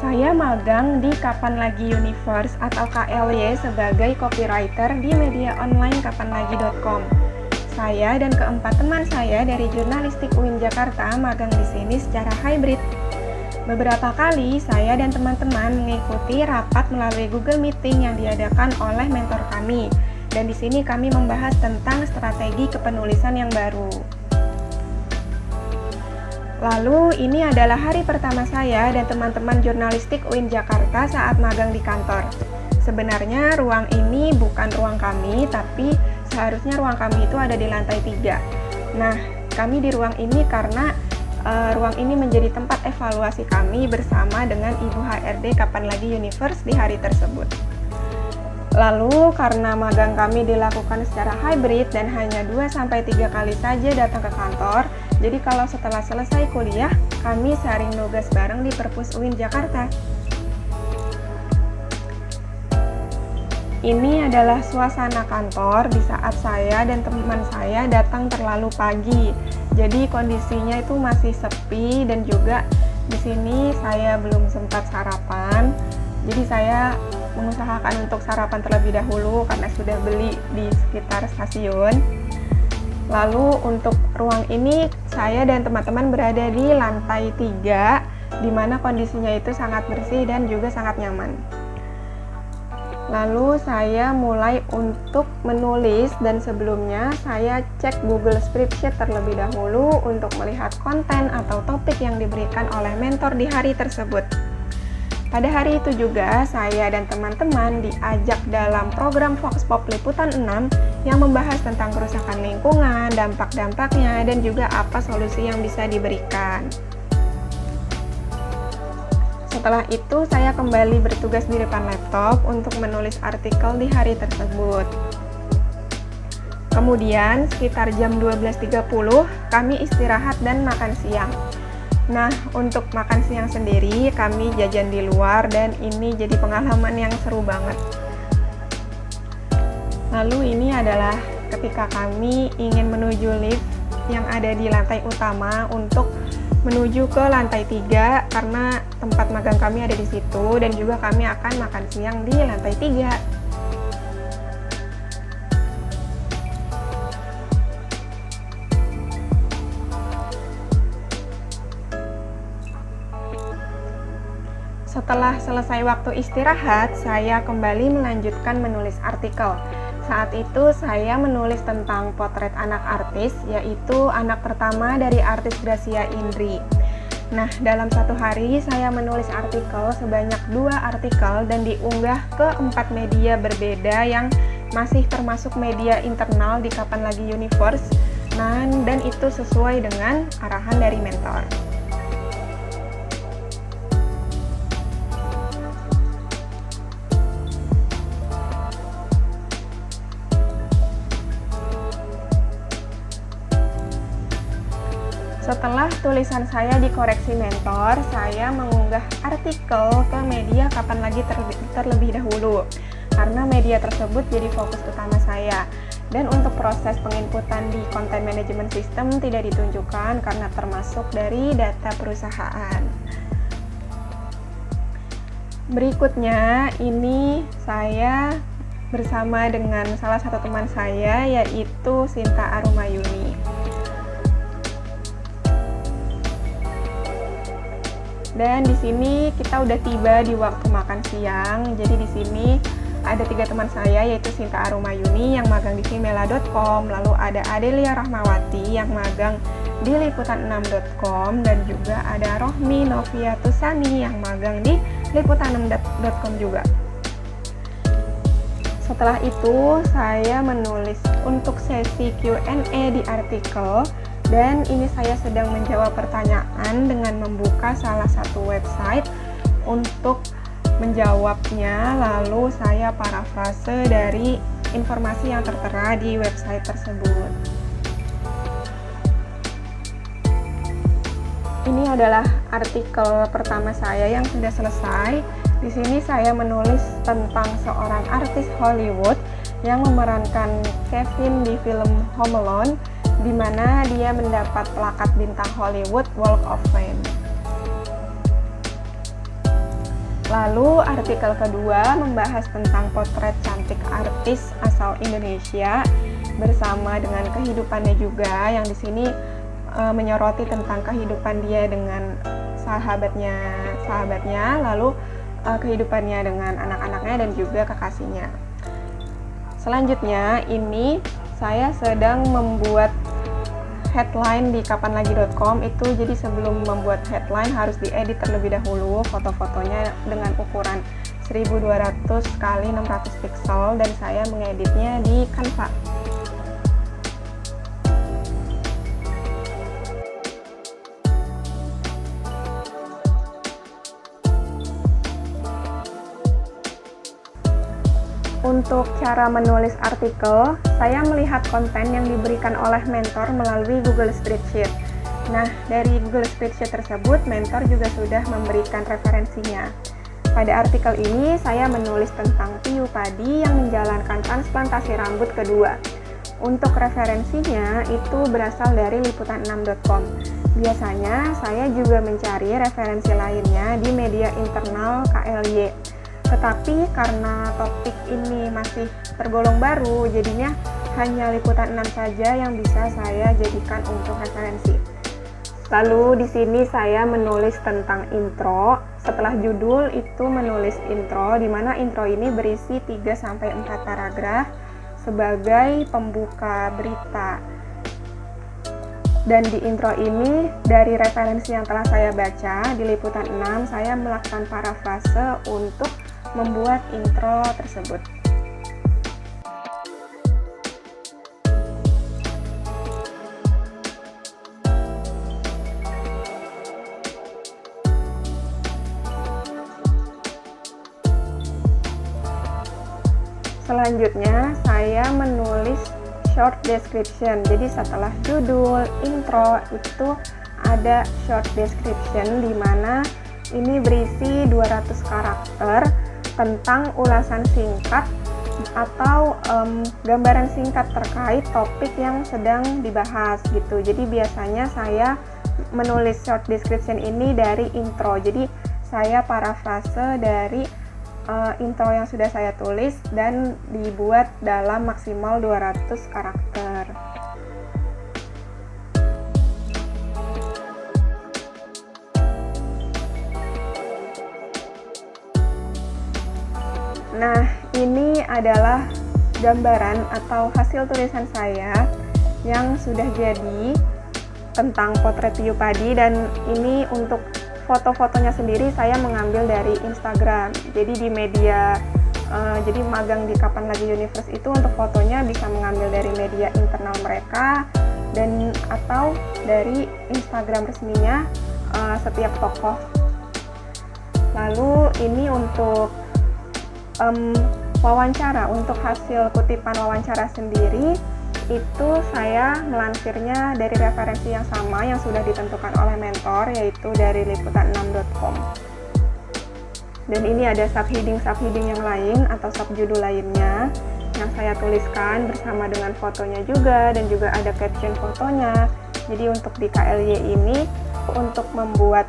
Saya magang di Kapan Lagi Universe atau KLY sebagai copywriter di media online kapanlagi.com. Saya dan keempat teman saya dari Jurnalistik UIN Jakarta magang di sini secara hybrid. Beberapa kali saya dan teman-teman mengikuti rapat melalui Google Meeting yang diadakan oleh mentor kami. Dan di sini kami membahas tentang strategi kepenulisan yang baru. Lalu ini adalah hari pertama saya dan teman-teman Jurnalistik UIN Jakarta saat magang di kantor. Sebenarnya ruang ini bukan ruang kami, tapi seharusnya ruang kami itu ada di lantai 3. Nah, kami di ruang ini karena ruang ini menjadi tempat evaluasi kami bersama dengan Ibu HRD Kapan Lagi Universe di hari tersebut. Lalu karena magang kami dilakukan secara hybrid dan hanya 2-3 kali saja datang ke kantor, jadi kalau setelah selesai kuliah, kami sharing nugas bareng di Perpus UIN Jakarta. Ini adalah suasana kantor di saat saya dan teman saya datang terlalu pagi. Jadi kondisinya itu masih sepi dan juga di sini saya belum sempat sarapan. Jadi saya mengusahakan untuk sarapan terlebih dahulu karena sudah beli di sekitar stasiun. Lalu untuk ruang ini saya dan teman-teman berada di lantai 3 di mana kondisinya itu sangat bersih dan juga sangat nyaman. Lalu saya mulai untuk menulis dan sebelumnya saya cek Google Spreadsheet terlebih dahulu untuk melihat konten atau topik yang diberikan oleh mentor di hari tersebut. Pada hari itu juga, saya dan teman-teman diajak dalam program Vox Pop Liputan 6 yang membahas tentang kerusakan lingkungan, dampak-dampaknya, dan juga apa solusi yang bisa diberikan. Setelah itu, saya kembali bertugas di depan laptop untuk menulis artikel di hari tersebut. Kemudian, sekitar jam 12.30, kami istirahat dan makan siang. Nah, untuk makan siang sendiri, kami jajan di luar dan ini jadi pengalaman yang seru banget. Lalu ini adalah ketika kami ingin menuju lift yang ada di lantai utama untuk menuju ke lantai 3 karena tempat magang kami ada di situ dan juga kami akan makan siang di lantai 3. Setelah selesai waktu istirahat, saya kembali melanjutkan menulis artikel. Saat itu saya menulis tentang potret anak artis, yaitu anak pertama dari artis Gracia Indri. Nah, dalam satu hari saya menulis artikel sebanyak 2 artikel dan diunggah ke 4 media berbeda yang masih termasuk media internal di Kapan Lagi Universe. Nah, dan itu sesuai dengan arahan dari mentor. Setelah tulisan saya dikoreksi mentor, saya mengunggah artikel ke media Kapan Lagi terlebih dahulu karena media tersebut jadi fokus utama saya. Dan untuk proses penginputan di content management system tidak ditunjukkan karena termasuk dari data perusahaan. Berikutnya, ini saya bersama dengan salah satu teman saya yaitu Sinta Arumayuni. Dan di sini kita udah tiba di waktu makan siang. Jadi di sini ada 3 teman saya yaitu Sinta Arumayuni yang magang di Vimela.com, lalu ada Adelia Rahmawati yang magang di liputan6.com dan juga ada Rohmi Noviatusani yang magang di liputan6.com juga. Setelah itu saya menulis untuk sesi Q&A di artikel. Dan ini saya sedang menjawab pertanyaan dengan membuka salah satu website untuk menjawabnya, lalu saya parafrase dari informasi yang tertera di website tersebut. Ini adalah artikel pertama saya yang sudah selesai. Di sini saya menulis tentang seorang artis Hollywood yang memerankan Kevin di film Home Alone, di mana dia mendapat plakat bintang Hollywood Walk of Fame. Lalu artikel kedua membahas tentang potret cantik artis asal Indonesia bersama dengan kehidupannya juga, yang di sini menyoroti tentang kehidupan dia dengan sahabatnya, lalu kehidupannya dengan anak-anaknya dan juga kekasihnya. Selanjutnya ini saya sedang membuat headline di kapanlagi.com itu, jadi sebelum membuat headline harus diedit terlebih dahulu foto-fotonya dengan ukuran 1200 x 600 pixel dan saya mengeditnya di Canva. Untuk cara menulis artikel, saya melihat konten yang diberikan oleh mentor melalui Google Spreadsheet. Nah, dari Google Spreadsheet tersebut, mentor juga sudah memberikan referensinya. Pada artikel ini, saya menulis tentang Piyu Padi yang menjalankan transplantasi rambut kedua. Untuk referensinya, itu berasal dari liputan6.com. Biasanya, saya juga mencari referensi lainnya di media internal KLY. Tetapi karena topik ini masih tergolong baru, jadinya hanya liputan 6 saja yang bisa saya jadikan untuk referensi. Lalu di sini saya menulis tentang intro. Setelah judul itu menulis intro, di mana intro ini berisi 3-4 paragraf sebagai pembuka berita. Dan di intro ini, dari referensi yang telah saya baca di liputan 6, saya melakukan parafrase untuk membuat intro tersebut. Selanjutnya, saya menulis short description. Jadi setelah judul, intro, itu ada short description di mana ini berisi 200 karakter tentang ulasan singkat atau gambaran singkat terkait topik yang sedang dibahas gitu. Jadi biasanya saya menulis short description ini dari intro. Jadi saya parafrase dari intro yang sudah saya tulis dan dibuat dalam maksimal 200 karakter. Nah, ini adalah gambaran atau hasil tulisan saya yang sudah jadi tentang potret Piyu Padi, dan ini untuk foto-fotonya sendiri saya mengambil dari Instagram. Jadi di media, jadi magang di Kapan Lagi Universe itu untuk fotonya bisa mengambil dari media internal mereka dan atau dari Instagram resminya setiap tokoh. Lalu ini untuk wawancara, untuk hasil kutipan wawancara sendiri itu saya melansirnya dari referensi yang sama yang sudah ditentukan oleh mentor, yaitu dari liputan6.com. Dan ini ada subheading yang lain atau subjudul lainnya yang saya tuliskan bersama dengan fotonya juga, dan juga ada caption fotonya. Jadi untuk di KLY ini untuk membuat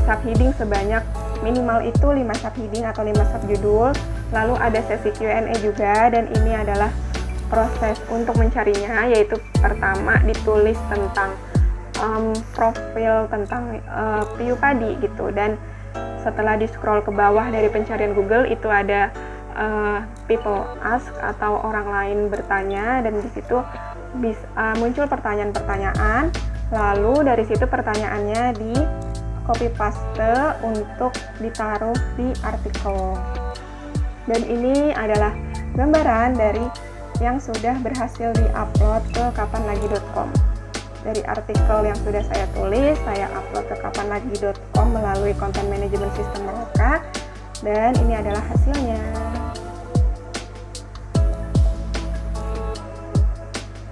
subheading sebanyak minimal itu 5 subheading atau 5 subjudul. Lalu ada sesi Q&A juga, dan ini adalah proses untuk mencarinya, yaitu pertama ditulis tentang profil tentang Piyu Padi gitu, dan setelah di scroll ke bawah dari pencarian Google itu ada people ask atau orang lain bertanya, dan di situ bisa muncul pertanyaan-pertanyaan. Lalu dari situ pertanyaannya di copy paste untuk ditaruh di artikel. Dan ini adalah gambaran dari yang sudah berhasil diupload ke kapanlagi.com. Dari artikel yang sudah saya tulis, saya upload ke kapanlagi.com melalui content management system mereka, dan ini adalah hasilnya.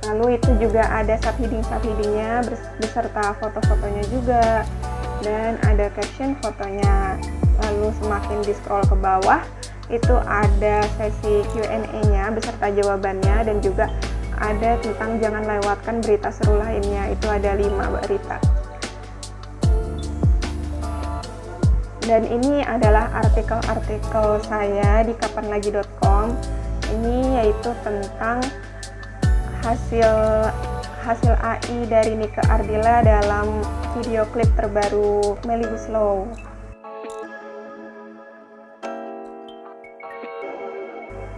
Lalu itu juga ada subheading-subheadingnya beserta foto-fotonya juga, dan ada caption fotonya. Lalu semakin di scroll ke bawah itu ada sesi Q&A-nya beserta jawabannya, dan juga ada tentang jangan lewatkan berita seru lainnya, itu ada 5 berita. Dan ini adalah artikel-artikel saya di kapanlagi.com. Ini yaitu tentang hasil AI dari Nike Ardilla dalam video klip terbaru Melly Guslow.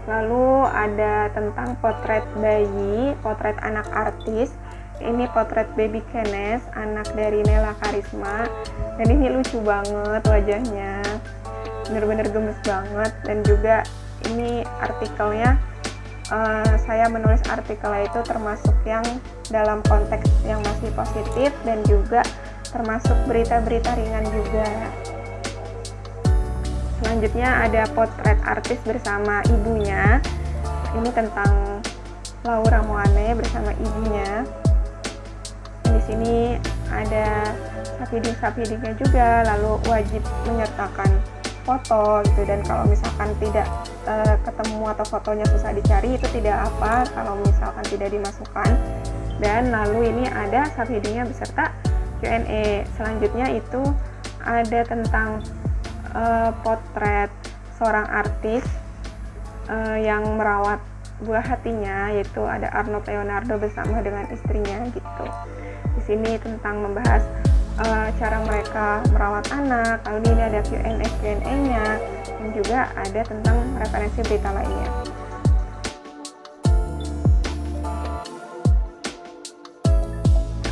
Lalu ada tentang potret bayi, potret anak artis. Ini potret baby Kenes, anak dari Nela Karisma. Dan ini lucu banget wajahnya, bener-bener gemes banget. Dan juga ini artikelnya, saya menulis artikelnya itu termasuk yang dalam konteks yang masih positif dan juga termasuk berita-berita ringan juga. Selanjutnya ada potret artis bersama ibunya. Ini tentang Laura Moane bersama ibunya. Di sini ada sapiding-sapidingnya juga, lalu wajib menyertakan foto gitu, dan kalau misalkan tidak ketemu atau fotonya susah dicari itu tidak apa kalau misalkan tidak dimasukkan. Dan lalu ini ada sapidingnya beserta Q&A. Selanjutnya itu ada tentang potret seorang artis yang merawat buah hatinya, yaitu ada Arnold Leonardo bersama dengan istrinya gitu. Di sini tentang membahas cara mereka merawat anak. Lalu ini ada Q&A-nya, dan juga ada tentang referensi berita lainnya.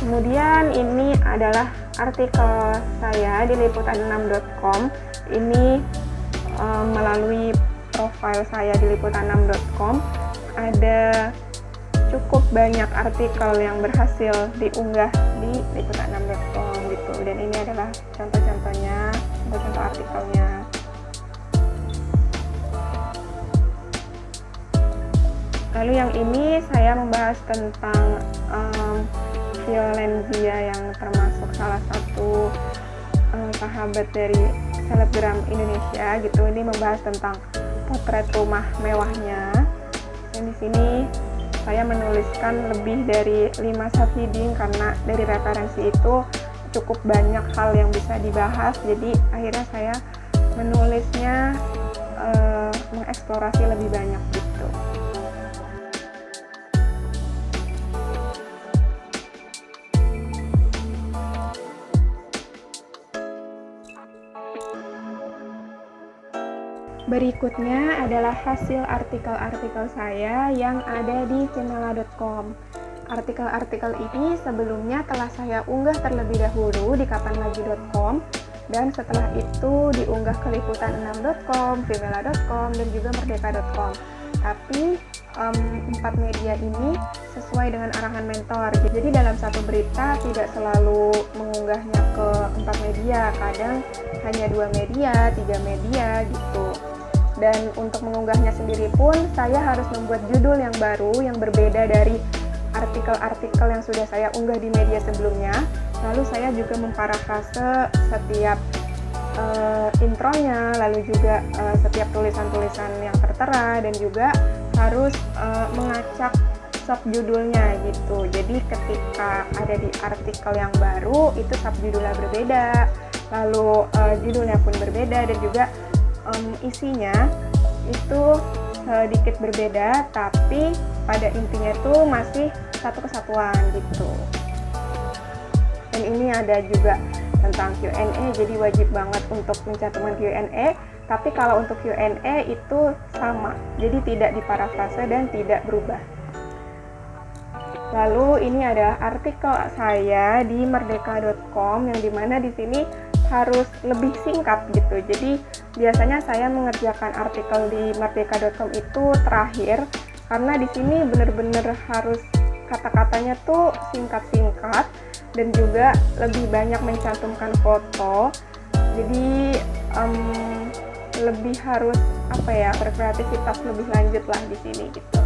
Kemudian ini adalah artikel saya di liputan6.com. Ini melalui profil saya di liputan6.com ada cukup banyak artikel yang berhasil diunggah di liputan6.com gitu. Dan ini adalah contoh-contohnya, contoh artikelnya. Lalu yang ini saya membahas tentang Violenzia yang termasuk salah satu sahabat dari selebgram Indonesia gitu. Ini membahas tentang potret rumah mewahnya. Dan di sini saya menuliskan lebih dari 5 subheading karena dari referensi itu cukup banyak hal yang bisa dibahas. Jadi akhirnya saya menulisnya mengeksplorasi lebih banyak gitu. Berikutnya adalah hasil artikel-artikel saya yang ada di cimela.com. Artikel-artikel ini sebelumnya telah saya unggah terlebih dahulu di kapanlagi.com, dan setelah itu diunggah ke liputan6.com, cimela.com, dan juga merdeka.com. Tapi 4 media ini sesuai dengan arahan mentor. Jadi dalam satu berita tidak selalu mengunggahnya ke 4 media, kadang hanya 2 media, 3 media gitu. Dan untuk mengunggahnya sendiri pun saya harus membuat judul yang baru yang berbeda dari artikel-artikel yang sudah saya unggah di media sebelumnya. Lalu saya juga memparafrase setiap intronya, lalu juga setiap tulisan-tulisan yang tertera, dan juga harus mengacak subjudulnya gitu. Jadi ketika ada di artikel yang baru itu subjudulnya berbeda, lalu judulnya pun berbeda, dan juga isinya itu sedikit berbeda, tapi pada intinya itu masih satu kesatuan gitu. Dan ini ada juga tentang Q&A, jadi wajib banget untuk mencantumkan Q&A. Tapi kalau untuk Q&A itu sama, jadi tidak diparafrase dan tidak berubah. Lalu ini adalah artikel saya di merdeka.com, yang dimana di sini harus lebih singkat gitu. Jadi biasanya saya mengerjakan artikel di merdeka.com itu terakhir, karena di sini benar-benar harus kata-katanya tuh singkat-singkat, dan juga lebih banyak mencantumkan foto. Jadi lebih harus berkreativitas lebih lanjut lah di sini gitu.